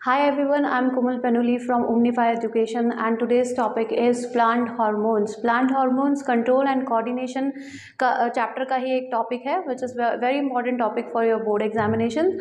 Hi everyone, I'm Komal Penuli from Omnify Education and today's topic is plant hormones. Plant hormones control and coordination का chapter का ही एक topic है which is very important topic for your board examination.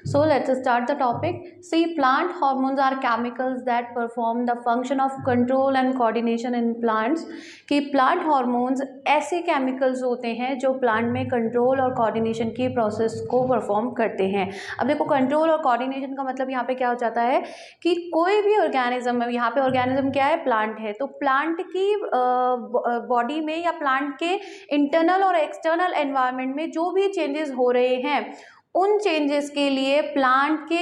So let's start the topic. See, plant hormones are chemicals that perform the function of control and coordination in plants. कि plant hormones ऐसे chemicals होते हैं जो plant में control और coordination की process को perform करते हैं. अब देखो कंट्रोल और कोऑर्डिनेशन का मतलब यहाँ पे क्या हो जाता है कि कोई भी ऑर्गेनिज्म है, यहाँ पे ऑर्गेनिज्म क्या है, प्लांट है, तो प्लांट की बॉडी में या प्लांट के इंटरनल और एक्सटर्नल एनवायरनमेंट में जो भी चेंजेस हो रहे हैं उन चेंजेस के लिए प्लांट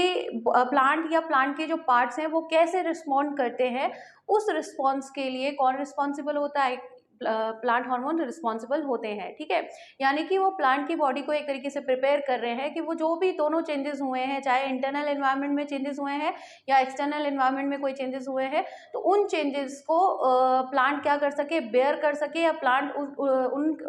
या प्लांट के जो पार्ट्स हैं वो कैसे रिस्पॉन्ड करते हैं, उस रिस्पॉन्स के लिए कौन रिस्पॉन्सिबल होता है, प्लांट हार्मोन रिस्पॉन्सिबल होते हैं। ठीक है, यानी कि वो प्लांट की बॉडी को एक तरीके से प्रिपेयर कर रहे हैं कि वो जो भी दोनों चेंजेस हुए हैं, चाहे इंटरनल एनवायरनमेंट में चेंजेस हुए हैं या एक्सटर्नल एनवायरनमेंट में कोई चेंजेस हुए हैं, तो उन चेंजेस को प्लांट क्या कर सके, बेयर कर सके, या प्लांट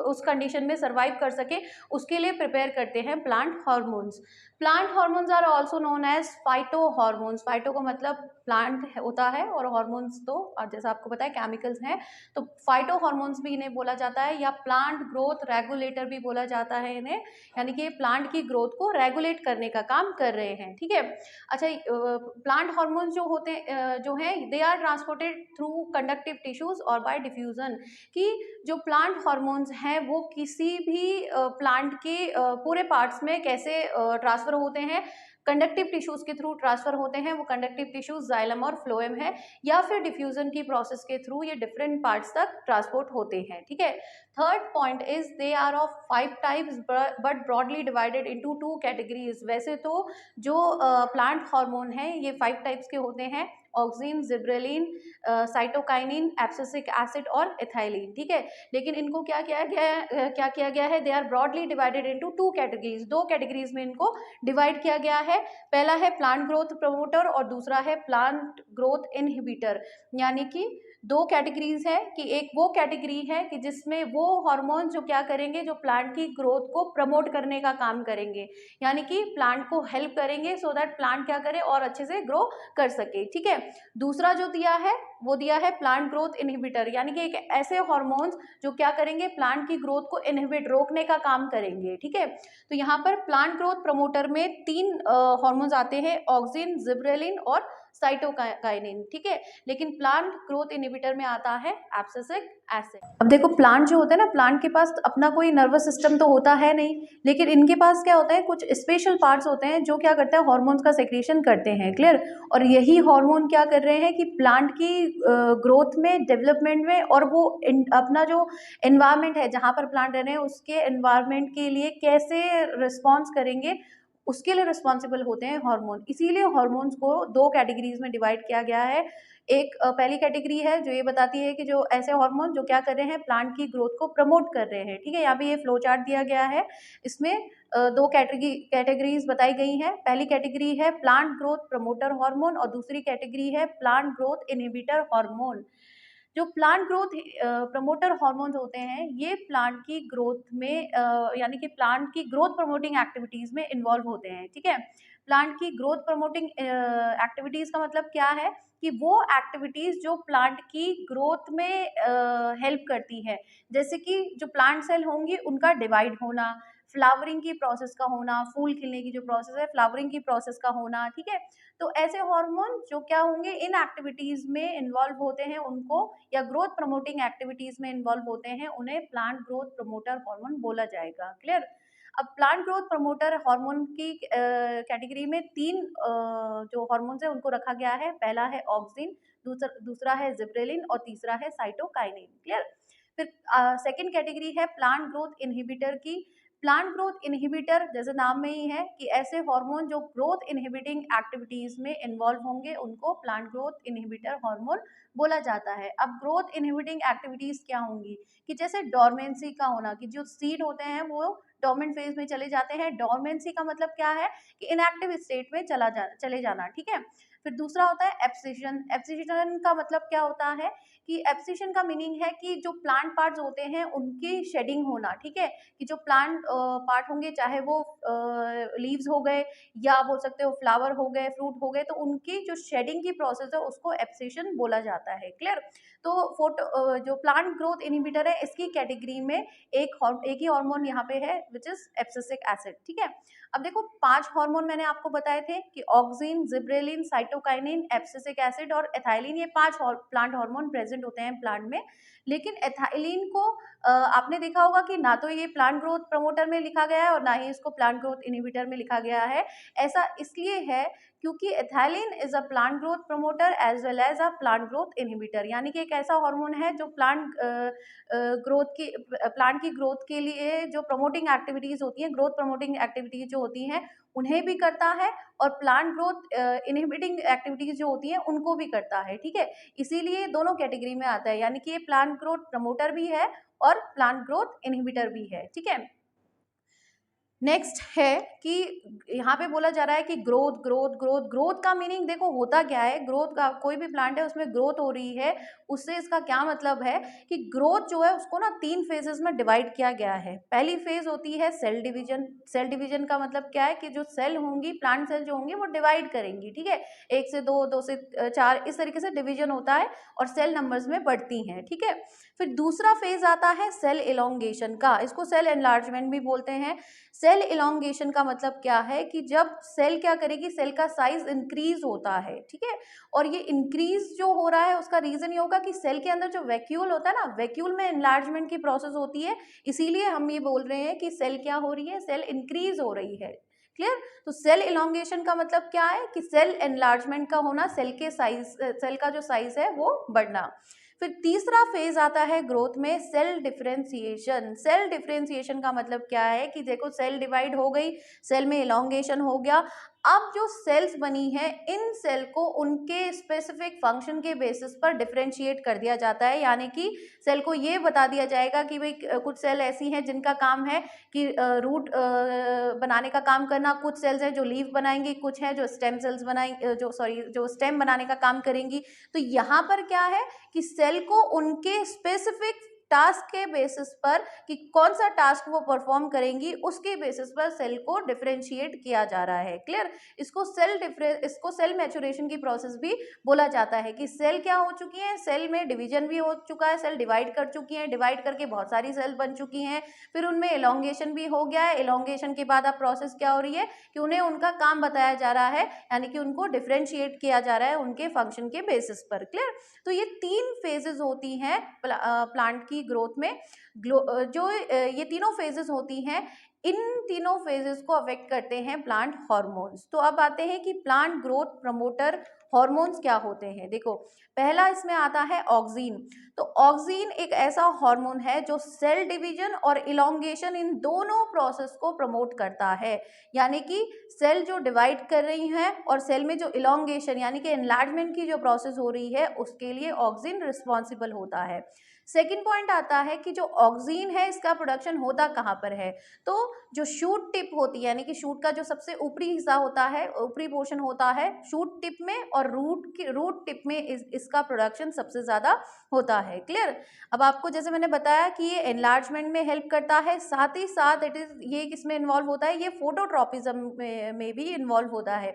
उस कंडीशन में सर्वाइव कर सके, उसके लिए प्रिपेयर करते हैं plant hormones. Plant hormones are also known as phyto hormones. Phyto का मतलब प्लांट होता है और हार्मोन्स तो जैसा आपको पता है केमिकल्स हैं, तो फाइटो हार्मोन्स भी इन्हें बोला जाता है या प्लांट ग्रोथ रेगुलेटर भी बोला जाता है इन्हें, यानी कि प्लांट की ग्रोथ को रेगुलेट करने का काम कर रहे हैं। ठीक है, अच्छा, प्लांट हार्मोन्स जो होते जो हैं they are transported through conductive tissues और बाय डिफ्यूजन। कि जो प्लांट हार्मोन्स हैं वो किसी भी प्लांट के पूरे पार्ट्स में कैसे ट्रांसफर होते हैं, कंडक्टिव टिश्यूज के थ्रू ट्रांसफर होते हैं। वो कंडक्टिव टिश्यूज जाइलम और फ्लोएम है, या फिर डिफ्यूजन की प्रोसेस के थ्रू ये डिफरेंट पार्ट्स तक ट्रांसपोर्ट होते हैं। ठीक है, third point is they are of 5 types but broadly divided into 2 categories. वैसे तो जो प्लांट हार्मोन है ये 5 टाइप्स के होते हैं, auxin, gibberellin, cytokinin, abscisic acid और एथाइलिन। ठीक है, लेकिन इनको क्या किया गया है, they are broadly divided into 2 categories. 2 categories में इनको डिवाइड किया गया है। पहला है प्लांट ग्रोथ प्रमोटर और दूसरा है प्लांट ग्रोथ इनहिबिटर। यानी कि 2 कैटेगरीज है कि एक वो कैटेगरी है कि जिसमें वो हार्मोन जो क्या करेंगे, जो प्लांट की ग्रोथ को प्रमोट करने का काम करेंगे, यानी कि प्लांट को हेल्प करेंगे सो दैट प्लांट क्या करे और अच्छे से ग्रो कर सके। ठीक है, दूसरा जो दिया है वो दिया है प्लांट ग्रोथ इनहिबिटर, यानी कि एक ऐसे हार्मोन्स जो क्या करेंगे, प्लांट की ग्रोथ को इनहिबिट रोकने का काम करेंगे। ठीक है, तो यहाँ पर प्लांट ग्रोथ प्रमोटर में 3 हार्मोन्स आते हैं, ऑक्सिन, जिब्रेलिन और साइटोकाइनिन। ठीक है, लेकिन प्लांट ग्रोथ इनहिबिटर में आता है एब्सिसिक एसिड। अब देखो, प्लांट जो होता है ना, प्लांट के पास अपना कोई नर्वस सिस्टम तो होता है नहीं, लेकिन इनके पास क्या होता है, कुछ स्पेशल पार्ट्स होते हैं जो क्या करते हैं, हार्मोन्स का सेक्रेशन करते हैं। क्लियर, और यही हार्मोन क्या कर रहे हैं कि प्लांट की ग्रोथ में, डेवलपमेंट में, और वो अपना जो एनवायरनमेंट है जहाँ पर प्लांट रह रहे हैं उसके एनवायरनमेंट के लिए कैसे रिस्पॉन्स करेंगे, उसके लिए रिस्पॉन्सिबल होते हैं हार्मोन। इसीलिए हार्मोन्स को 2 कैटेगरीज में डिवाइड किया गया है। एक पहली कैटेगरी है जो ये बताती है कि जो ऐसे हार्मोन जो क्या कर रहे हैं, प्लांट की ग्रोथ को प्रमोट कर रहे हैं। ठीक है, यहाँ पे ये फ्लो चार्ट दिया गया है, इसमें 2 कैटेगरीज बताई गई हैं। पहली कैटेगरी है प्लांट ग्रोथ प्रमोटर हार्मोन और दूसरी कैटेगरी है प्लांट ग्रोथ इनहिबिटर हार्मोन। जो प्लांट ग्रोथ प्रमोटर हार्मोन्स होते हैं ये प्लांट की ग्रोथ में यानी कि प्लांट की ग्रोथ प्रमोटिंग एक्टिविटीज में इन्वॉल्व होते हैं। ठीक है, प्लांट की ग्रोथ प्रमोटिंग एक्टिविटीज का मतलब क्या है कि वो एक्टिविटीज जो प्लांट की ग्रोथ में हेल्प करती है, जैसे कि जो प्लांट सेल होंगी उनका डिवाइड होना, फ्लावरिंग की प्रोसेस का होना, फूल खिलने की जो प्रोसेस है फ्लावरिंग की प्रोसेस का होना। ठीक है, तो ऐसे हार्मोन जो क्या होंगे, इन एक्टिविटीज में इन्वॉल्व होते हैं उनको, या ग्रोथ प्रमोटिंग एक्टिविटीज में इन्वॉल्व होते हैं उन्हें प्लांट ग्रोथ प्रमोटर हार्मोन बोला जाएगा। क्लियर, अब प्लांट ग्रोथ प्रमोटर हार्मोन की कैटेगरी में 3 जो हार्मोन्स है उनको रखा गया है। पहला है ऑक्सिन, दूसरा है जिब्रेलिन और तीसरा है साइटोकाइनिन। क्लियर, फिर सेकेंड कैटेगरी है प्लांट ग्रोथ इनहिबिटर की। प्लांट ग्रोथ इनहिबिटर जैसे नाम में ही है कि ऐसे हार्मोन जो ग्रोथ इनहिबिटिंग एक्टिविटीज में इन्वॉल्व होंगे उनको प्लांट ग्रोथ इनहिबिटर हार्मोन बोला जाता है। अब ग्रोथ इनहिबिटिंग एक्टिविटीज क्या होंगी कि जैसे डोरमेंसी का होना, कि जो सीड होते हैं वो डोरमेंट फेज में चले जाते हैं। डोरमेंसी का मतलब क्या है कि इनएक्टिव स्टेट में चले जाना। ठीक है, फिर दूसरा होता है एब्सिशन। एब्सिशन का मतलब क्या होता है कि एब्सिशन का मीनिंग है कि जो प्लांट पार्ट्स होते हैं उनकी शेडिंग होना, ठीक है, कि जो प्लांट पार्ट होंगे चाहे वो लीव्स हो गए या बोल सकते हो फ्लावर हो गए, फ्रूट हो गए, तो उनकी जो शेडिंग की प्रोसेस है उसको एब्सिशन बोला जाता है। क्लियर? तो जो प्लांट ग्रोथ इनहिबिटर है इसकी कैटेगरी में एक ही हार्मोन यहाँ पे है विच इज एब्सिसिक एसिड, ठीक है। अब देखो 5 हार्मोन मैंने आपको बताए थे कि auxin, gibberellin, cytokinin, abscisic acid और एथाइलिन, ये 5 प्लांट हार्मोन प्रेजेंट होते हैं प्लांट में। लेकिन एथाइलिन को आपने देखा होगा कि ना तो ये प्लांट ग्रोथ प्रमोटर में लिखा गया है और ना ही इसको प्लांट ग्रोथ इनहिबिटर में लिखा गया है। ऐसा इसलिए है क्योंकि ethylene is a plant growth promoter as well as a plant growth inhibitor, यानी कि एक ऐसा हार्मोन है जो प्लांट की ग्रोथ के लिए जो प्रमोटिंग एक्टिविटीज होती हैं, ग्रोथ प्रमोटिंग एक्टिविटीज जो होती हैं उन्हें भी करता है और प्लांट ग्रोथ इनहिबिटिंग एक्टिविटीज जो होती हैं उनको भी करता है, ठीक है। इसीलिए दोनों कैटेगरी में आता है, यानी कि ये प्लांट ग्रोथ प्रमोटर भी है और प्लांट ग्रोथ इनहिबिटर भी है, ठीक है। नेक्स्ट है कि यहाँ पे बोला जा रहा है कि ग्रोथ ग्रोथ ग्रोथ ग्रोथ का मीनिंग देखो होता क्या है। ग्रोथ का कोई भी प्लांट है उसमें ग्रोथ हो रही है, उससे इसका क्या मतलब है कि ग्रोथ जो है उसको ना 3 फेजेस में डिवाइड किया गया है। पहली फेज होती है सेल डिवीजन। सेल डिवीजन का मतलब क्या है कि जो सेल होंगी, प्लांट सेल जो होंगी वो डिवाइड करेंगी, ठीक है, 1 से 2, 2 से 4, इस तरीके से डिवीजन होता है और सेल नंबर्स में बढ़ती हैं, ठीक है। फिर दूसरा फेज आता है सेल इलोंगेशन का, इसको सेल एनलार्जमेंट भी बोलते हैं। सेल इलोंगेशन का मतलब क्या है कि जब सेल क्या करेगी, सेल का साइज इंक्रीज होता है, ठीक है, और ये इंक्रीज जो हो रहा है उसका रीजन ये होगा कि सेल के अंदर जो वैक्यूल होता है ना, वैक्यूल में एनलार्जमेंट की प्रोसेस होती है, इसीलिए हम ये बोल रहे हैं कि सेल क्या हो रही है, सेल इंक्रीज हो रही है। क्लियर? तो सेल इलोंगेशन का मतलब क्या है कि सेल एनलार्जमेंट का होना, सेल के साइज, सेल का जो साइज है वो बढ़ना। फिर तीसरा फेज आता है ग्रोथ में सेल डिफरेंशिएशन। सेल डिफरेंशिएशन का मतलब क्या है कि देखो सेल डिवाइड हो गई, सेल में इलोंगेशन हो गया, अब जो सेल्स बनी है इन सेल को उनके स्पेसिफिक फंक्शन के बेसिस पर डिफरेंशिएट कर दिया जाता है, यानी कि सेल को ये बता दिया जाएगा कि भाई कुछ सेल ऐसी हैं जिनका काम है कि रूट बनाने का काम करना, कुछ सेल्स हैं जो लीफ बनाएंगी, कुछ हैं जो स्टेम सेल्स बनाएंगे, जो स्टेम बनाने का काम करेंगी। तो यहाँ पर क्या है कि सेल को उनके स्पेसिफिक टास्क के बेसिस पर कि कौन सा टास्क वो परफॉर्म करेंगी उसके बेसिस पर सेल को डिफरेंशिएट किया जा रहा है। क्लियर? इसको सेल मैचुरेशन की प्रोसेस भी बोला जाता है कि सेल क्या हो चुकी है, सेल में डिवीजन भी हो चुका है, सेल डिवाइड कर चुकी हैं, डिवाइड करके बहुत सारी सेल बन चुकी हैं, फिर उनमें इलोंगेशन भी हो गया है, इलोंगेशन के बाद अब प्रोसेस क्या हो रही है कि उन्हें उनका काम बताया जा रहा है, यानी कि उनको डिफरेंशिएट किया जा रहा है उनके फंक्शन के बेसिस पर। क्लियर? तो ये 3 फेजेस होती हैं प्लांट की ग्रोथ में। ये तीनों फेजेस होती हैं, इन तीनों फेजेस को अफेक्ट करते हैं प्लांट हार्मोन्स। तो अब आते हैं कि प्लांट ग्रोथ प्रमोटर हार्मोन्स क्या होते हैं। देखो पहला इसमें आता है ऑक्सीन। तो ऑक्सीन एक ऐसा हार्मोन है जो सेल डिवीजन और इलोंगेशन इन दोनों प्रोसेस को प्रमोट करता है, यानी कि सेल जो डिवाइड कर रही हैं और सेल में जो इलोंगेशन यानी कि एनलार्जमेंट की जो प्रोसेस हो रही है उसके लिए ऑक्सीन रिस्पॉन्सिबल होता है। सेकेंड पॉइंट आता है कि जो ऑक्सीन है इसका प्रोडक्शन होता कहाँ पर है, तो जो शूट टिप होती है, यानी कि शूट का जो सबसे ऊपरी हिस्सा होता है, ऊपरी पोर्शन होता है शूट टिप में, और रूट टिप में इसका प्रोडक्शन सबसे ज्यादा होता है। क्लियर? अब आपको जैसे मैंने बताया कि ये एनलार्जमेंट में हेल्प करता है, साथ ही साथ ये किसमें इन्वॉल्व होता है, ये फोटोट्रॉपिज्म में भी इन्वॉल्व होता है।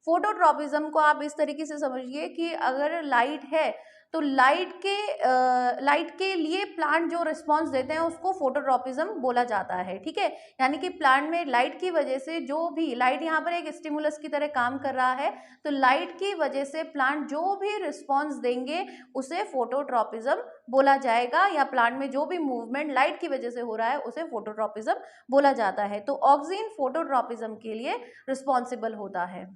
फोटोट्रॉपिज्म को आप इस तरीके से समझिए कि अगर लाइट है तो लाइट के लिए प्लांट जो रिस्पांस देते हैं उसको फोटोट्रॉपिज्म बोला जाता है, ठीक है। यानी कि प्लांट में लाइट की वजह से जो भी, लाइट यहाँ पर एक स्टिमुलस की तरह काम कर रहा है, तो लाइट की वजह से प्लांट जो भी रिस्पांस देंगे उसे फोटोट्रॉपिज्म बोला जाएगा, या प्लांट में जो भी मूवमेंट लाइट की वजह से हो रहा है उसे फोटोट्रॉपिज्म बोला जाता है। तो ऑक्सीन फोटोट्रॉपिज्म के लिए रिस्पॉन्सिबल होता है।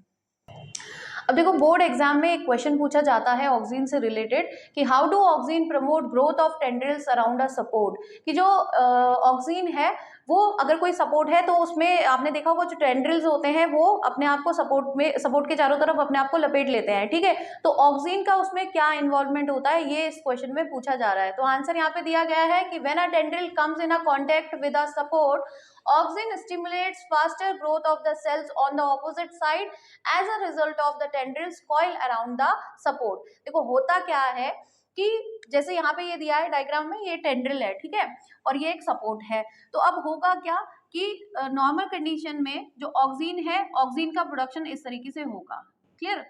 अब देखो बोर्ड एग्जाम में एक क्वेश्चन पूछा जाता है ऑक्सीन से रिलेटेड कि how do oxygen promote growth of tendrils around a support, कि जो ऑक्सीन है वो अगर कोई सपोर्ट है तो उसमें आपने देखा होगा जो टेंड्रिल्स होते हैं वो अपने आप को सपोर्ट के चारों तरफ अपने आप को लपेट लेते हैं, ठीक है। तो ऑक्सीन का उसमें क्या इन्वॉल्वमेंट होता है ये इस क्वेश्चन में पूछा जा रहा है। तो आंसर यहाँ पे दिया गया है कि when a tendril comes in a contact with a support, auxin stimulates faster growth of the cells on the opposite side as a result of the tendrils coil around the support. देखो होता क्या है कि जैसे यहाँ पे ये दिया है डायग्राम में, ये टेंड्रिल है, ठीक है, और ये एक सपोर्ट है। तो अब होगा क्या कि नॉर्मल कंडीशन में जो ऑक्सीन है, ऑक्सीन का प्रोडक्शन इस तरीके से होगा। क्लियर?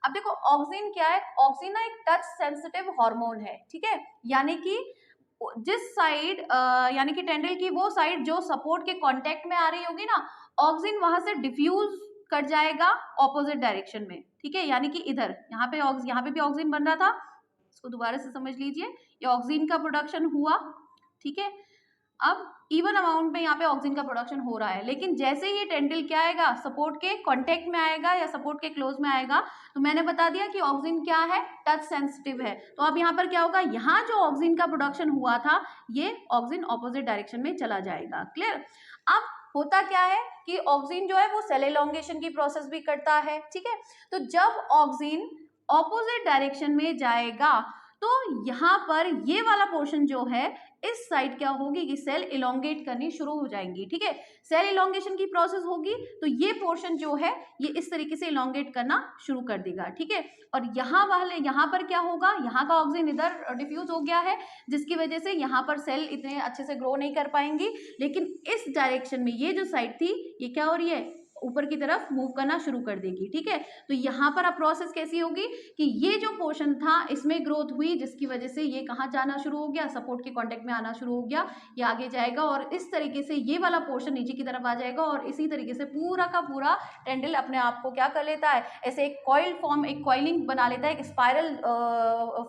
अब देखो ऑक्सीन क्या है, ऑक्सीन ना एक टच सेंसिटिव हार्मोन है, ठीक है, यानी कि जिस साइड यानी कि टेंड्रिल की वो साइड जो सपोर्ट के कांटेक्ट में आ रही होगी ना, ऑक्सीन वहां से डिफ्यूज कर जाएगा ऑपोजिट डायरेक्शन में, ठीक है, यानी कि इधर यहाँ पे भी ऑक्सीन बन रहा था, इसको दोबारा से समझ लीजिए, ये ऑक्सीन का प्रोडक्शन हुआ, ठीक है, अब इवन अमाउंट में यहाँ पे ऑक्सीजन का प्रोडक्शन हो रहा है, लेकिन जैसे ही टेंड्रिल क्या आएगा, सपोर्ट के कांटेक्ट में आएगा या सपोर्ट के क्लोज में आएगा, तो मैंने बता दिया कि ऑक्सीजन क्या है, टच सेंसिटिव है। तो अब यहाँ पर क्या होगा, यहाँ जो ऑक्सीजन का प्रोडक्शन हुआ था, ये ऑक्सीजन ऑपोजिट डायरेक्शन में चला जाएगा। क्लियर? अब होता क्या है कि ऑक्सीजन जो है वो सेल एलोंगेशन की प्रोसेस भी करता है, ठीक है, तो जब ऑक्सीजन ऑपोजिट डायरेक्शन में जाएगा तो यहाँ पर ये वाला पोर्शन जो है, इस साइड क्या होगी कि सेल इलोंगेट करनी शुरू हो जाएंगी, ठीक है, सेल इलोंगेशन की प्रोसेस होगी, तो ये पोर्शन जो है ये इस तरीके से इलोंगेट करना शुरू कर देगा, ठीक है, और यहाँ पर क्या होगा, यहाँ का ऑक्सीजन इधर डिफ्यूज हो गया है, जिसकी वजह से यहाँ पर सेल इतने अच्छे से ग्रो नहीं कर पाएंगी, लेकिन इस डायरेक्शन में ये जो साइड थी, ये क्या हो रही है, ऊपर की तरफ मूव करना शुरू कर देगी, ठीक है, तो यहाँ पर अब प्रोसेस कैसी होगी कि ये जो पोर्शन था इसमें ग्रोथ हुई, जिसकी वजह से ये कहाँ जाना शुरू हो गया, सपोर्ट के कांटेक्ट में आना शुरू हो गया, ये आगे जाएगा और इस तरीके से ये वाला पोर्शन नीचे की तरफ आ जाएगा, और इसी तरीके से पूरा का पूरा टेंड्रिल अपने आप को क्या कर लेता है, ऐसे एक कॉइल फॉर्म, एक कॉइलिंग बना लेता है, एक स्पाइरल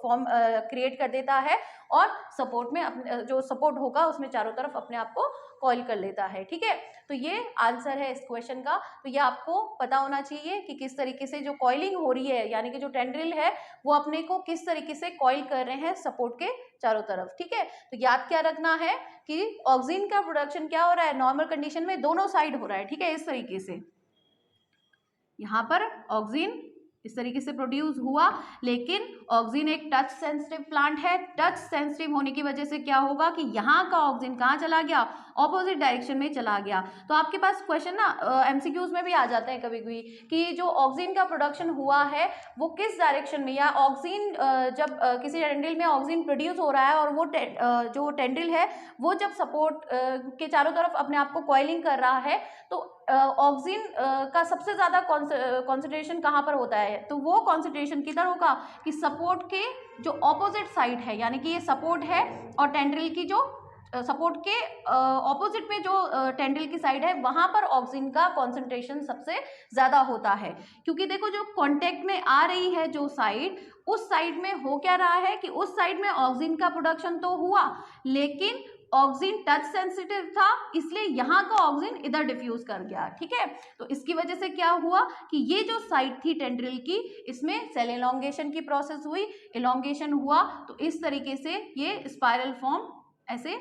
फॉर्म क्रिएट कर देता है, और सपोर्ट में अपने जो सपोर्ट होगा उसमें चारों तरफ अपने आप को कॉइल कर लेता है, ठीक है, तो ये आंसर है इस क्वेश्चन का। तो ये आपको पता होना चाहिए कि किस तरीके से जो कॉइलिंग हो रही है, यानी कि जो टेंड्रिल है वो अपने को किस तरीके से कॉइल कर रहे हैं सपोर्ट के चारों तरफ, ठीक है, तो याद क्या रखना है कि ऑक्सीजन का प्रोडक्शन क्या हो रहा है, नॉर्मल कंडीशन में दोनों साइड हो रहा है, ठीक है, इस तरीके से यहाँ पर ऑक्सीजन इस तरीके से प्रोड्यूस हुआ, लेकिन ऑक्सीजन एक टच सेंसिटिव प्लांट है, टच सेंसिटिव होने की वजह से क्या होगा कि यहाँ का ऑक्सीजन कहाँ चला गया, ऑपोजिट डायरेक्शन में चला गया। तो आपके पास क्वेश्चन ना एमसीक्यूज में भी आ जाते हैं कभी कभी कि जो ऑक्सीजन का प्रोडक्शन हुआ है वो किस डायरेक्शन में, या ऑक्सीजन जब किसी टेंड्रिल में ऑक्सीजन प्रोड्यूस हो रहा है और वो जो टेंड्रिल है वो जब सपोर्ट के चारों तरफ अपने आप को कॉइलिंग कर रहा है, तो ऑक्सीजन का सबसे ज़्यादा कॉन्सेंट्रेशन कहाँ पर होता है, तो वो कॉन्सेंट्रेशन किधर होगा कि सपोर्ट के जो ऑपोजिट साइड है, यानी कि ये सपोर्ट है और टेंड्रिल की जो सपोर्ट के ऑपोजिट में जो टेंड्रिल की साइड है, वहां पर ऑक्सीजन का कॉन्सेंट्रेशन सबसे ज़्यादा होता है, क्योंकि देखो जो कॉन्टेक्ट में आ रही है जो साइड, उस साइड में हो क्या रहा है कि उस साइड में ऑक्सीजन का प्रोडक्शन तो हुआ, लेकिन ऑक्सीजन टच सेंसिटिव था, इसलिए यहाँ का ऑक्सीजन इधर डिफ्यूज कर गया, ठीक है, तो इसकी वजह से क्या हुआ कि ये जो साइड थी टेंड्रिल की, इसमें सेल एलोंगेशन की प्रोसेस हुई, एलोंगेशन हुआ, तो इस तरीके से ये स्पाइरल फॉर्म ऐसे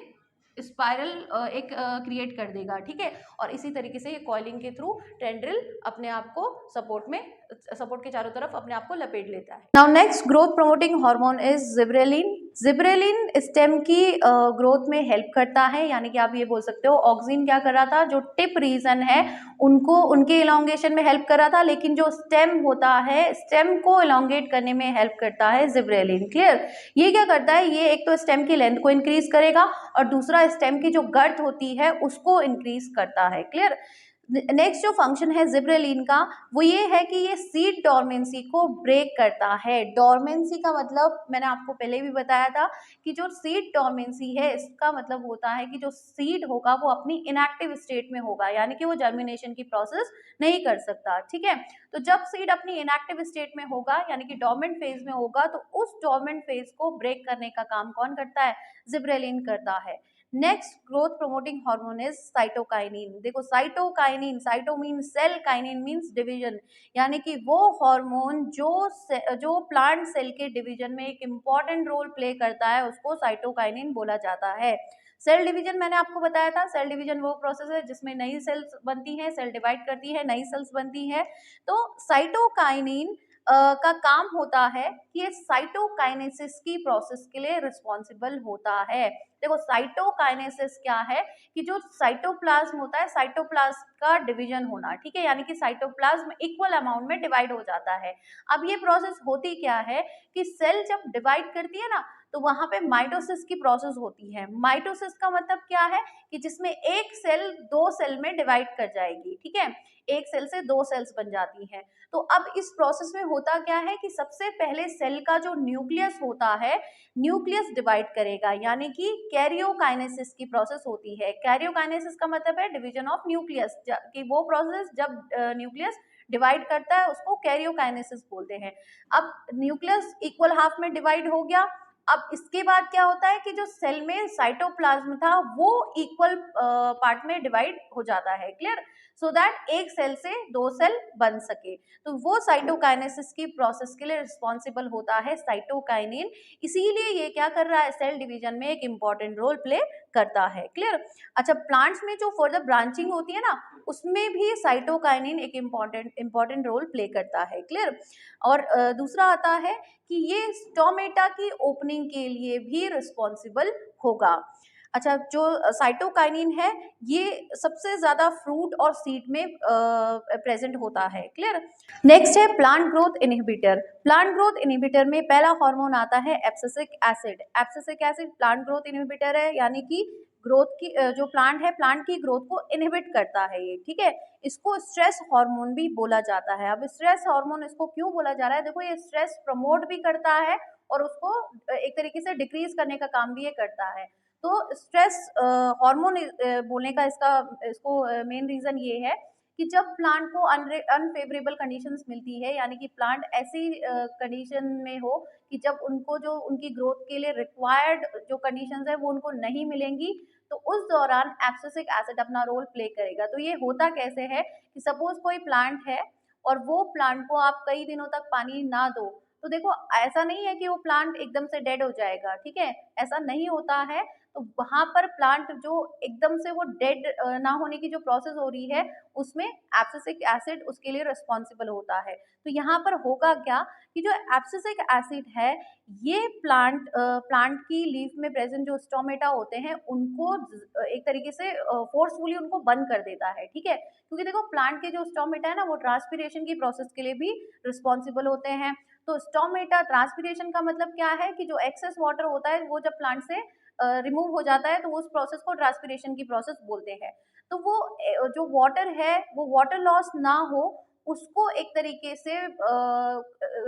स्पाइरल एक क्रिएट कर देगा, ठीक है, और इसी तरीके से ये कॉइलिंग के थ्रू टेंड्रिल अपने आप को सपोर्ट के चारों तरफ अपने आप को लपेट लेता है। Now next growth promoting hormone is gibberellin. Gibberellin stem की ग्रोथ में हेल्प करता है, यानी कि आप ये बोल सकते हो ऑक्सीजन क्या कर रहा था, जो टिप रीजन है उनको उनके इलोंगेशन में हेल्प कर रहा था, लेकिन जो स्टेम होता है, स्टेम को इलोंगेट करने में हेल्प करता है जिब्रेलिन। क्लियर? ये क्या करता है, ये एक तो स्टेम की लेंथ को इंक्रीज करेगा और दूसरा स्टेम की जो गर्थ होती है उसको इंक्रीज करता है। क्लियर? नेक्स्ट जो फंक्शन है जिब्रेलिन का वो ये है कि ये सीड डॉर्मेंसी को ब्रेक करता है। डॉर्मेंसी का मतलब मैंने आपको पहले भी बताया था कि जो सीड डॉर्मेंसी है इसका मतलब होता है कि जो सीड होगा वो अपनी इनएक्टिव स्टेट में होगा, यानी कि वो जर्मिनेशन की प्रोसेस नहीं कर सकता, ठीक है, तो जब सीड अपनी इनएक्टिव स्टेट में होगा यानी कि डॉर्मेंट फेज में होगा, तो उस डॉर्मेंट फेज को ब्रेक करने का काम कौन करता है, जिब्रेलिन करता है। Next growth promoting hormone is cytokinin. देखो cytokinin, cyto mean cell, kinin means division, यानी कि वो हार्मोन जो प्लांट सेल के डिवीजन में एक इम्पॉर्टेंट रोल प्ले करता है उसको साइटोकाइनिन बोला जाता है। सेल डिवीजन मैंने आपको बताया था, सेल डिवीजन वो प्रोसेस है जिसमें नई सेल्स बनती हैं, सेल डिवाइड करती है, नई सेल्स बनती है। तो साइटोकाइनिन का काम होता है कि ये साइटोकाइनेसिस की प्रोसेस के लिए रिस्पॉन्सिबल होता है। देखो साइटोकाइनेसिस क्या है कि जो साइटोप्लाज्म होता है, साइटोप्लाज्म का डिवीजन होना, ठीक है, यानी कि साइटोप्लाज्म इक्वल अमाउंट में डिवाइड हो जाता है। अब ये प्रोसेस होती क्या है कि सेल जब डिवाइड करती है ना, तो वहां पे माइटोसिस की प्रोसेस होती है। माइटोसिस का मतलब क्या है कि जिसमें एक सेल दो सेल में डिवाइड कर जाएगी, ठीक है, एक सेल से दो सेल्स बन जाती हैं। तो अब इस प्रोसेस में होता क्या है कि सबसे पहले सेल का जो न्यूक्लियस होता है, न्यूक्लियस डिवाइड करेगा, यानी कि कैरियोकाइनेसिस की प्रोसेस होती है। कैरियोकाइनेसिस का मतलब है डिवीजन ऑफ न्यूक्लियस, कि वो प्रोसेस जब न्यूक्लियस डिवाइड करता है उसको कैरियोकाइनेसिस बोलते हैं। अब न्यूक्लियस इक्वल हाफ में डिवाइड हो गया। अब इसके बाद क्या होता है कि जो सेल में साइटोप्लाज्म था वो इक्वल पार्ट में डिवाइड हो जाता है, क्लियर, सो दैट एक सेल से दो सेल बन सके। तो वो साइटोकाइनेसिस की प्रोसेस के लिए रिस्पॉन्सिबल होता है साइटोकाइनिन। इसीलिए ये क्या कर रहा है, सेल डिवीजन में एक इंपॉर्टेंट रोल प्ले करता है, क्लियर। अच्छा, प्लांट्स में जो फर्दर ब्रांचिंग होती है ना, उसमें भी साइटोकाइनिन एक इंपॉर्टेंट रोल प्ले करता है, क्लियर। और दूसरा आता है कि ये स्टोमेटा की ओपनिंग के लिए भी रिस्पॉन्सिबल होगा। अच्छा, जो साइटोकाइनिन है ये सबसे ज्यादा फ्रूट और सीड में प्रेजेंट होता है, क्लियर। नेक्स्ट है plant growth inhibitor. Plant growth inhibitor में पहला हार्मोन आता है abscisic acid. Abscisic acid plant growth inhibitor है, यानी कि ग्रोथ की जो प्लांट है, प्लांट की ग्रोथ को इनहिबिट करता है ये, ठीक है। इसको स्ट्रेस हार्मोन भी बोला जाता है। अब स्ट्रेस हार्मोन इसको क्यों बोला जा रहा है, देखो ये स्ट्रेस प्रमोट भी करता है और उसको एक तरीके से डिक्रीज करने का काम भी ये करता है। तो स्ट्रेस हार्मोन बोलने का इसको मेन रीजन ये है कि जब प्लांट को अनफेवरेबल कंडीशंस मिलती है, यानी कि प्लांट ऐसी कंडीशन में हो कि जब उनको जो उनकी ग्रोथ के लिए रिक्वायर्ड जो कंडीशंस है वो उनको नहीं मिलेंगी, तो उस दौरान एब्सिसिक एसिड अपना रोल प्ले करेगा। तो ये होता कैसे है कि सपोज कोई प्लांट है और वो प्लांट को आप कई दिनों तक पानी ना दो, तो देखो ऐसा नहीं है कि वो प्लांट एकदम से डेड हो जाएगा, ठीक है, ऐसा नहीं होता है। तो वहां पर प्लांट जो एकदम से वो डेड ना होने की जो प्रोसेस हो रही है, उसमें एब्सिसिक एसिड उसके लिए रिस्पॉन्सिबल होता है। तो यहाँ पर होगा क्या कि जो एब्सिसिक एसिड है ये प्लांट की लीफ में प्रेजेंट जो स्टोमेटा होते हैं उनको एक तरीके से फोर्सफुली उनको बंद कर देता है, ठीक है। क्योंकि देखो प्लांट के जो स्टोमेटा है ना, वो ट्रांसपिरेशन की प्रोसेस के लिए भी रिस्पॉन्सिबल होते हैं। तो स्टोमेटा, ट्रांसपिरेशन का मतलब क्या है कि जो एक्सेस वाटर होता है वो जब प्लांट से रिमूव हो जाता है तो उस प्रोसेस को ट्रांसपिरेशन की प्रोसेस बोलते हैं। तो वो जो वाटर है वो वाटर लॉस ना हो उसको एक तरीके से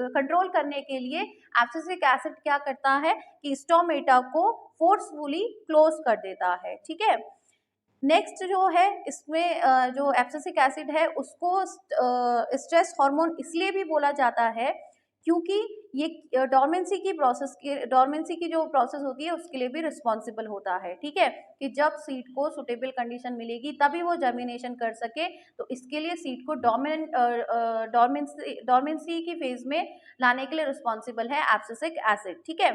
कंट्रोल करने के लिए एब्सिसिक एसिड क्या करता है कि स्टोमेटा को फोर्सफुली क्लोज कर देता है, ठीक है। नेक्स्ट जो है इसमें जो एब्सिसिक एसिड है उसको स्ट्रेस हार्मोन इसलिए भी बोला जाता है क्योंकि ये डोरमेंसी की जो प्रोसेस होती है उसके लिए भी रिस्पॉन्सिबल होता है, ठीक है, कि जब सीड को सुटेबल कंडीशन मिलेगी तभी वो जर्मिनेशन कर सके। तो इसके लिए सीड को डोरमेंसी की फेज में लाने के लिए रिस्पॉन्सिबल है एब्सिसिक एसिड, ठीक है।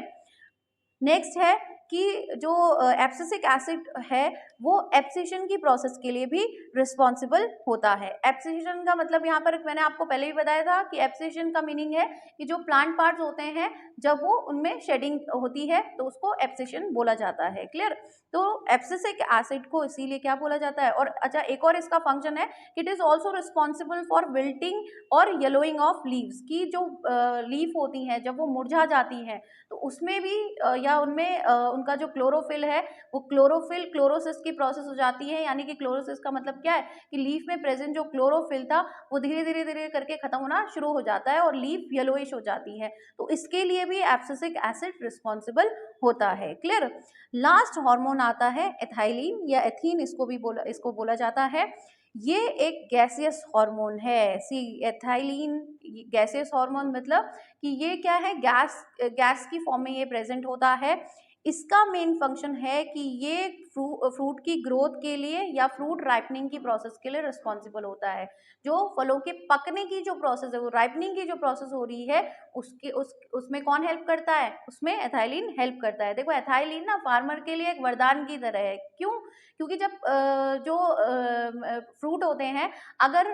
नेक्स्ट है कि जो एब्सिसिक एसिड है वो एब्सिशन की प्रोसेस के लिए भी रिस्पॉन्सिबल होता है। एब्सिशन का मतलब यहाँ पर मैंने आपको पहले भी बताया था कि एब्सिशन का मीनिंग है कि जो प्लांट पार्ट्स होते हैं जब वो उनमें शेडिंग होती है तो उसको एब्सिशन बोला जाता है, क्लियर। तो एब्सिसिक एसिड को इसीलिए क्या बोला जाता है। और अच्छा, एक और इसका फंक्शन है कि it is also responsible for wilting और येलोइंग ऑफ लीव्स, की जो लीफ होती हैं जब वो मुरझा जाती हैं तो उसमें भी या उनमें उनका जो क्लोरोफिल है वो क्लोरोफिल क्लोरोसिस की प्रोसेस हो जाती है। यानी कि क्लोरोसिस का मतलब क्या है कि लीफ में प्रेजेंट जो क्लोरोफिल था वो धीरे धीरे धीरे करके खत्म होना शुरू हो जाता है और लीफ येलोइश हो जाती है। तो इसके लिए भी एब्सिसिक एसिड रिस्पॉन्सिबल होता है, क्लियर। लास्ट हार्मोन आता है एथाइलिन या एथीन, इसको बोला जाता है। ये एक गैसियस हार्मोन है। सी एथाइलिन गैसियस हार्मोन मतलब कि ये क्या है, गैस की फॉर्म में ये प्रेजेंट होता है। इसका मेन फंक्शन है कि ये फ्रूट की ग्रोथ के लिए या फ्रूट राइपनिंग की प्रोसेस के लिए रिस्पॉन्सिबल होता है। जो फलों के पकने की जो प्रोसेस है, वो राइपनिंग की जो प्रोसेस हो रही है उसमें कौन हेल्प करता है, उसमें एथाइलिन हेल्प करता है। देखो एथाइलिन ना फार्मर के लिए एक वरदान की तरह है। क्यों? क्योंकि जब जो फ्रूट होते हैं अगर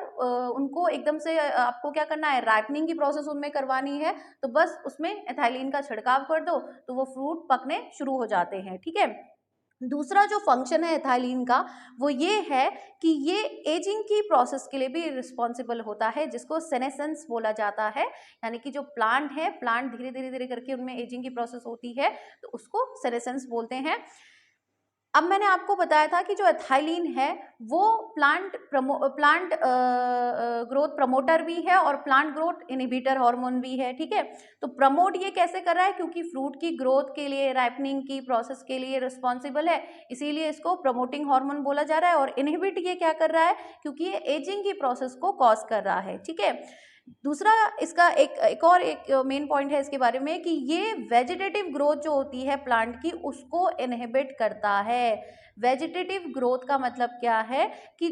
उनको एकदम से आपको क्या करना है, राइपनिंग की प्रोसेस उनमें करवानी है तो बस उसमें एथाइलिन का छिड़काव कर दो तो वो फ्रूट पकने शुरू हो जाते हैं, ठीक है। दूसरा जो फंक्शन है एथाइलिन का वो ये है कि ये एजिंग की प्रोसेस के लिए भी रिस्पॉन्सिबल होता है, जिसको सेनेसेंस बोला जाता है। यानी कि जो प्लांट है, प्लांट धीरे धीरे धीरे करके उनमें एजिंग की प्रोसेस होती है, तो उसको सेनेसेंस बोलते हैं। अब मैंने आपको बताया था कि जो एथाइलिन है वो प्लांट ग्रोथ प्रमोटर भी है और प्लांट ग्रोथ इनहिबिटर हार्मोन भी है, ठीक है। तो प्रमोट ये कैसे कर रहा है, क्योंकि फ्रूट की ग्रोथ के लिए, राइपनिंग की प्रोसेस के लिए रिस्पॉन्सिबल है, इसीलिए इसको प्रमोटिंग हार्मोन बोला जा रहा है। और इनहिबिट ये क्या कर रहा है, क्योंकि ये एजिंग की प्रोसेस को कॉज कर रहा है, ठीक है। दूसरा इसका एक मेन पॉइंट है इसके बारे में कि ये वेजिटेटिव ग्रोथ जो होती है प्लांट की, उसको इनहिबिट करता है। वेजिटेटिव ग्रोथ का मतलब क्या है कि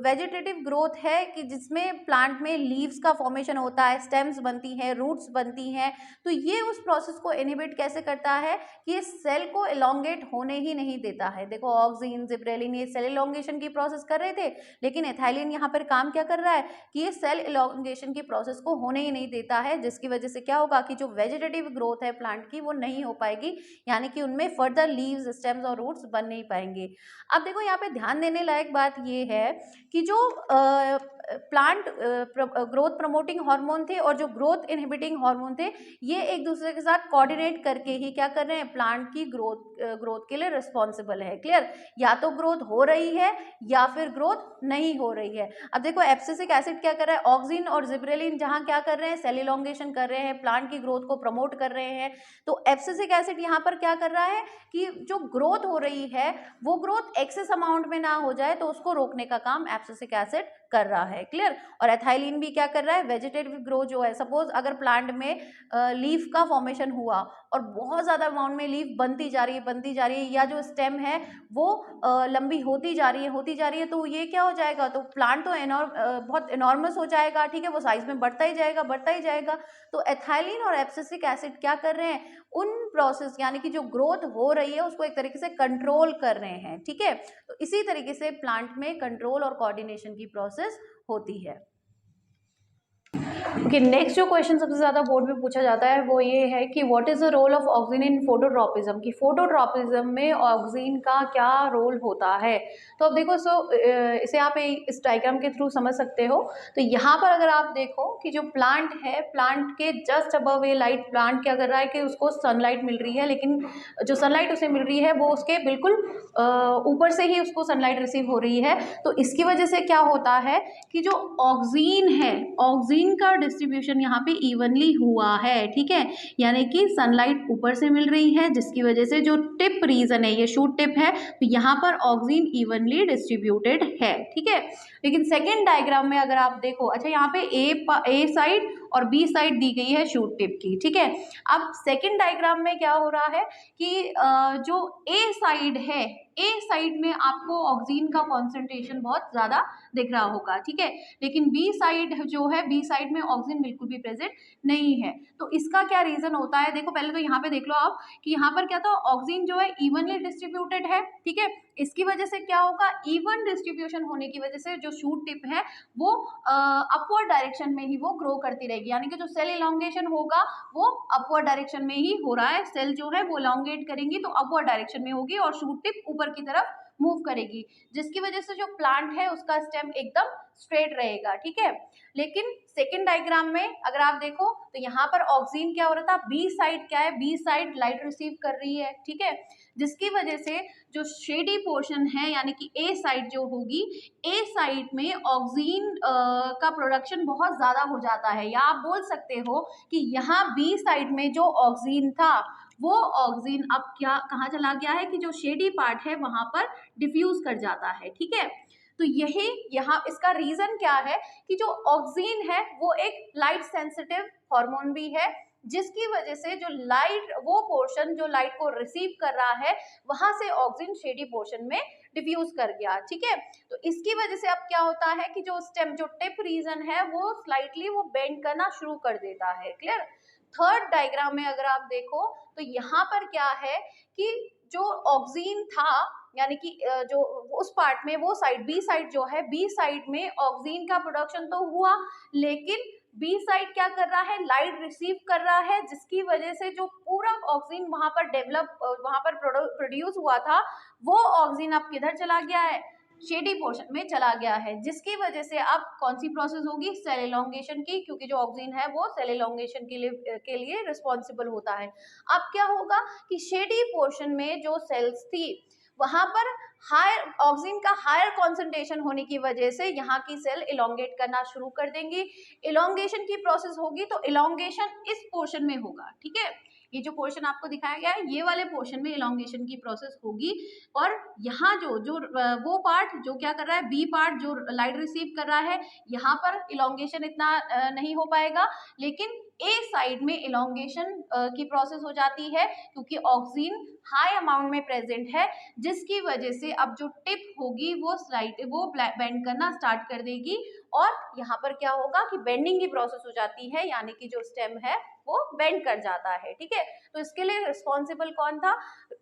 वेजिटेटिव ग्रोथ है कि जिसमें प्लांट में लीव्स का फॉर्मेशन होता है, स्टेम्स बनती हैं, रूट्स बनती हैं। तो ये उस प्रोसेस को इनहिबिट कैसे करता है कि ये सेल को एलोंगेट होने ही नहीं देता है। देखो ऑक्सिन, जिब्रेलिन ये सेल एलोंगेशन की प्रोसेस कर रहे थे, लेकिन एथाइलिन यहाँ पर काम क्या कर रहा है कि ये सेल एलोंगेशन की प्रोसेस को होने ही नहीं देता है, जिसकी वजह से क्या होगा कि जो वेजिटेटिव ग्रोथ है प्लांट की वो नहीं हो पाएगी, यानी कि उनमें फर्दर लीव्स, स्टेम्स और रूट्स बन नहीं पाएंगे। अब देखो यहाँ पे ध्यान देने लायक बात ये है कि जो प्लांट ग्रोथ प्रमोटिंग हार्मोन थे और जो ग्रोथ इनहिबिटिंग हार्मोन थे, ये एक दूसरे के साथ कोऑर्डिनेट करके ही क्या कर रहे हैं, प्लांट की ग्रोथ के लिए रिस्पॉन्सिबल है। क्लियर, या तो ग्रोथ हो रही है या फिर ग्रोथ नहीं हो रही है। अब देखो एब्सिसिक एसिड क्या कर रहा है, ऑक्सिन और जिब्रेलिन जहां क्या कर रहे हैं, सेल इलोंगेशन कर रहे हैं, प्लांट की ग्रोथ को प्रमोट कर रहे हैं। तो एब्सिसिक एसिड यहाँ पर क्या कर रहा है कि जो ग्रोथ हो रही है वो ग्रोथ एक्सेस अमाउंट में ना हो जाए, तो उसको रोकने का काम एब्सिसिक एसिड कर रहा है। क्लियर, और एथाइलिन भी क्या कर रहा है, वेजिटेटिव ग्रोथ जो है, सपोज अगर प्लांट में लीफ का फॉर्मेशन हुआ और बहुत ज्यादा अमाउंट में लीफ बनती जा रही है, या जो स्टेम है वो लंबी होती जा रही है, तो ये क्या हो जाएगा, तो प्लांट तो बहुत इनॉर्मस हो जाएगा, ठीक है, वो साइज में बढ़ता ही जाएगा। तो एथाइलिन और एब्सिसिक एसिड क्या कर रहे हैं, उन प्रोसेस यानी कि जो ग्रोथ हो रही है उसको एक तरीके से कंट्रोल कर रहे हैं, ठीक है। तो इसी तरीके से प्लांट में कंट्रोल और कोऑर्डिनेशन की प्रोसेस होती है। ओके, नेक्स्ट जो क्वेश्चन सबसे ज़्यादा बोर्ड में पूछा जाता है वो ये है कि what is the role of auxin in phototropism, कि फोटोट्रॉपिज्म में ऑक्सिन का क्या रोल होता है। तो अब देखो, इसे आप इस डायग्राम के थ्रू समझ सकते हो। तो यहाँ पर अगर आप देखो कि जो प्लांट है, प्लांट के जस्ट अबव ए लाइट, प्लांट क्या कर रहा है कि उसको सनलाइट मिल रही है, लेकिन जो सनलाइट उसे मिल रही है वो उसके बिल्कुल ऊपर से ही उसको सनलाइट रिसीव हो रही है। तो इसकी वजह से क्या होता है कि जो ऑक्सिन है, ऑक्सिन का डिस्ट्रीब्यूशन यहाँ पे इवनली हुआ है, ठीक है। यानी कि सनलाइट ऊपर से मिल रही है, जिसकी वजह से जो टिप रीजन है, ये शूट टिप है, तो यहाँ पर ऑक्सिन इवनली डिस्ट्रीब्यूटेड है, ठीक है। लेकिन सेकेंड डायग्राम में अगर आप देखो, अच्छा यहाँ पे ए साइड और बी साइड दी गई है शूट टिप की, ठीक है। अब सेकेंड डायग्राम में क्या हो रहा है कि जो ए साइड है, ए साइड में आपको ऑक्सिन का कॉन्सेंट्रेशन बहुत ज़्यादा दिख रहा होगा, ठीक है। लेकिन बी साइड जो है, बी साइड में ऑक्सिन बिल्कुल भी प्रेजेंट नहीं है। तो इसका क्या रीजन होता है, देखो पहले तो यहाँ पे देख लो आप कि यहाँ पर क्या था, ऑक्सिन जो है इवनली डिस्ट्रीब्यूटेड है, ठीक है। इसकी वजह से क्या होगा, इवन डिस्ट्रीब्यूशन होने की वजह से जो शूट टिप है वो अपवर्ड डायरेक्शन में ही वो ग्रो करती रहेगी, यानी कि जो सेल इलोंगेशन होगा वो अपवर्ड डायरेक्शन में ही हो रहा है। सेल जो है वो इलोंगेट करेंगी तो अपवर्ड डायरेक्शन में होगी और शूट टिप ऊपर की तरफ मूव करेगी, जिसकी वजह से जो प्लांट है उसका स्टेम एकदम स्ट्रेट रहेगा, ठीक है। लेकिन सेकेंड डायग्राम में अगर आप देखो तो यहाँ पर ऑक्सिन क्या हो रहा था, बी साइड क्या है, बी साइड लाइट रिसीव कर रही है, ठीक है, जिसकी वजह से जो शेडी पोर्शन है यानी कि ए साइड जो होगी, ए साइड में ऑक्सिन का प्रोडक्शन बहुत ज्यादा हो जाता है, या आप बोल सकते हो कि यहाँ बी साइड में जो ऑक्सिन था वो ऑक्सिन अब क्या कहाँ चला गया है कि जो शेडी पार्ट है वहां पर डिफ्यूज कर जाता है, ठीक है। तो यही यहाँ इसका रीजन क्या है कि जो ऑक्सिन है वो एक लाइट सेंसिटिव हार्मोन भी है, जिसकी वजह से जो लाइट, वो पोर्शन जो लाइट को रिसीव कर रहा है वहां से ऑक्सिन शेडी पोर्शन में डिफ्यूज कर गया, ठीक है। तो इसकी वजह से अब क्या होता है कि जो स्टेम, जो टिप रीजन है वो स्लाइटली वो बेंड करना शुरू कर देता है। क्लियर, थर्ड डायग्राम में अगर आप देखो तो यहाँ पर क्या है कि जो ऑक्सिन था यानी कि जो उस पार्ट में, वो साइड बी साइड जो है, बी साइड में ऑक्सिन का प्रोडक्शन तो हुआ, लेकिन बी साइड क्या कर रहा है, लाइट रिसीव कर रहा है, जिसकी वजह से जो पूरा ऑक्सीजन वहां पर डेवलप, वहां पर प्रोड्यूस हुआ था, वो ऑक्सीजन अब किधर चला गया है, शेडी पोर्शन में चला गया है, जिसकी वजह से अब कौन सी प्रोसेस होगी, सेल एलोंगेशन की, क्योंकि जो ऑक्सीजन है वो सेल एलोंगेशन के लिए रिस्पॉन्सिबल होता है। अब क्या होगा कि शेडी पोर्शन में जो सेल्स थी वहां पर हायर ऑक्सीजन का हायर कॉन्सेंट्रेशन होने की वजह से यहाँ की सेल इलोंगेट करना शुरू कर देंगी। इलोंगेशन की प्रोसेस होगी तो इलोंगेशन इस पोर्शन में होगा, ठीक है, ये जो पोर्शन आपको दिखाया गया है ये वाले पोर्शन में इलोंगेशन की प्रोसेस होगी। और यहाँ जो जो वो पार्ट जो क्या कर रहा है, बी पार्ट जो लाइट रिसीव कर रहा है, यहाँ पर इलोंगेशन इतना नहीं हो पाएगा, लेकिन ए साइड में इलोंगेशन की प्रोसेस हो जाती है, क्योंकि ऑक्सीजन हाई अमाउंट में प्रेजेंट है, जिसकी वजह से अब जो टिप होगी वो बेंड करना स्टार्ट कर देगी, और यहाँ पर क्या होगा कि बेंडिंग की प्रोसेस हो जाती है, यानी कि जो स्टेम है वो बेंड कर जाता है, ठीक है। तो इसके लिए रिस्पॉन्सिबल कौन था,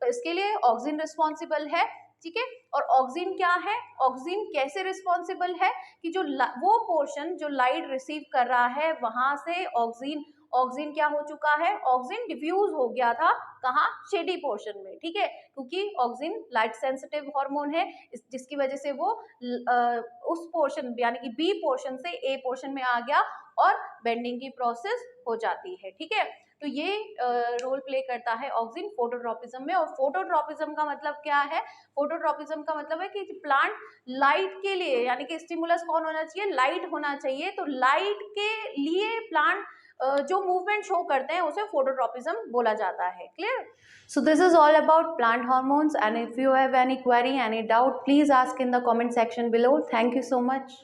इसके लिए ऑक्सीजन रिस्पॉन्सिबल है, ठीक है। और ऑक्सीजन क्या है, ऑक्सीजन कैसे रिस्पॉन्सिबल है कि जो वो पोर्शन जो लाइट रिसीव कर रहा है वहां से ऑक्सीजन क्या हो चुका है, ऑक्सीजन डिफ्यूज हो गया था, कहाँ, शेडी पोर्शन में, ठीक है, क्योंकि ऑक्सीजन लाइट सेंसिटिव हार्मोन है, जिसकी वजह से वो उस पोर्शन यानी कि बी पोर्शन से ए पोर्शन में आ गया और बेंडिंग की प्रोसेस हो जाती है, ठीक है। तो ये रोल प्ले करता है ऑक्सीजन फोटोट्रोपिज्म में। और फोटोट्रोपिज्म का मतलब क्या है, फोटोट्रोपिज्म का मतलब है कि प्लांट लाइट के लिए, यानी कि स्टिमुलस कौन होना चाहिए, लाइट होना चाहिए, तो लाइट के लिए प्लांट जो मूवमेंट शो करते हैं उसे फोटोट्रोपिज्म बोला जाता है, clear. So this is all about plant hormones, and if you have any query, any doubt, please ask in the comment section below. Thank you so much.